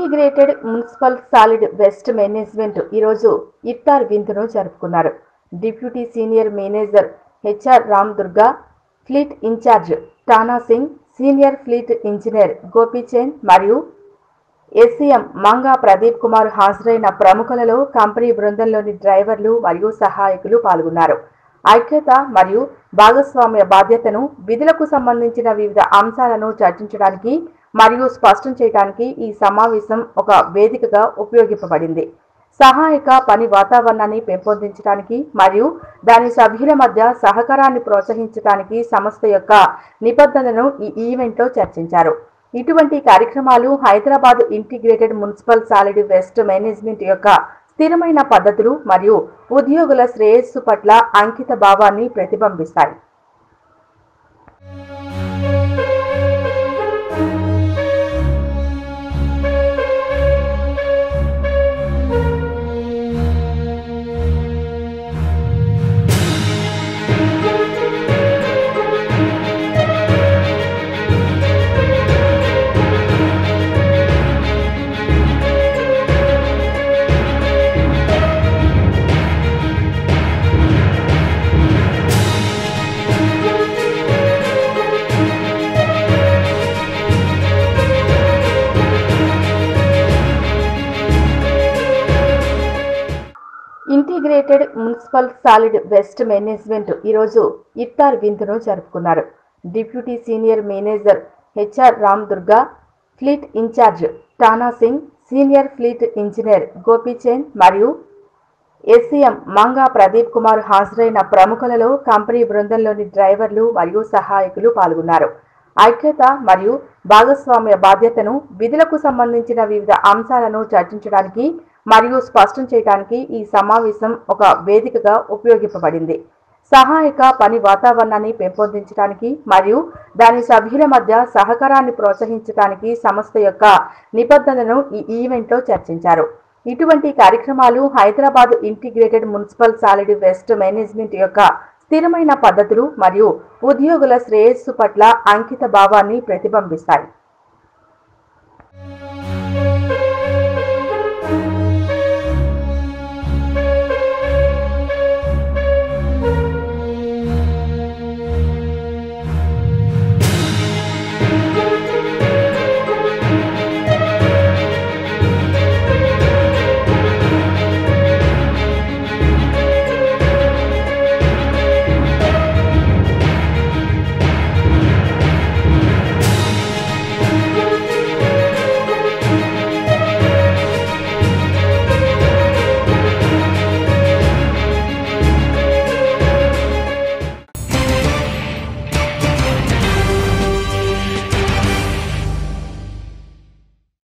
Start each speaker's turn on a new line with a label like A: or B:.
A: Integrated municipal solid waste management ఈరోజు ఇఫ్తార్ విందును జరుపుకున్నారు. Deputy senior manager HR Ram Durga, fleet incharge Tana Singh, senior fleet engineer Gopichand మరియు ఎస్సీఎం మంగా ప్రదీప్ కుమార్ హాజరైన ప్రముఖులలో కంపెనీ బృందంలోని డ్రైవర్లు మరియు సహాయకులు పాల్గొన్నారు. ఐక్యత మరియు భాగస్వామ్య బాధ్యతను, విధులకు సంబంధించిన వివిధ అంశాలను చర్చించడానికి మరియు స్పష్టం చేయడానికి ఈ సమావేశం ఒక వేదికగా ఉపయోగించబడింది. సహాయక పని వాతావరణాన్ని పెంపొందించడానికి మరియు దాని సభ్యుల మధ్య సహకారాన్ని ప్రోత్సహించడానికి సంస్థ యొక్క నిబద్ధతను ఈ ఈవెంట్లో చర్చించారు. ఇటువంటి కార్యక్రమాలు Hyderabad integrated municipal solid waste management యొక్క స్థిరమైన పద్ధతులు మరియు ఉద్యోగుల శ్రేయస్సు పట్ల అంకిత భావాన్ని ప్రతిబింబిస్తాయి. Integrated municipal solid waste management ఈరోజు ఇఫ్తార్ విందును జరుపుకున్నారు. Deputy senior manager HR Ram Durga, fleet incharge Tana Singh, senior fleet engineer Gopichand మరియు ఎస్సీఎం మంగా ప్రదీప్ కుమార్ హాజరైన ప్రముఖులలో కంపెనీ బృందంలోని డ్రైవర్లు మరియు సహాయకులు పాల్గొన్నారు. ఐక్యత మరియు భాగస్వామ్య బాధ్యతను, విధులకు సంబంధించిన వివిధ అంశాలను చర్చించడానికి మరియు స్పష్టం చేయడానికి ఈ సమావేశం ఒక వేదికగా ఉపయోగించబడింది. సహాయక పని వాతావరణాన్ని పెంపొందించడానికి మరియు దాని సభ్యుల మధ్య సహకారాన్ని ప్రోత్సహించడానికి సంస్థ యొక్క నిబద్ధతను ఈ ఈవెంట్లో చర్చించారు. ఇటువంటి కార్యక్రమాలు Hyderabad integrated municipal solid waste management యొక్క స్థిరమైన పద్ధతులు మరియు ఉద్యోగుల శ్రేయస్సు పట్ల అంకిత భావాన్ని ప్రతిబింబిస్తాయి.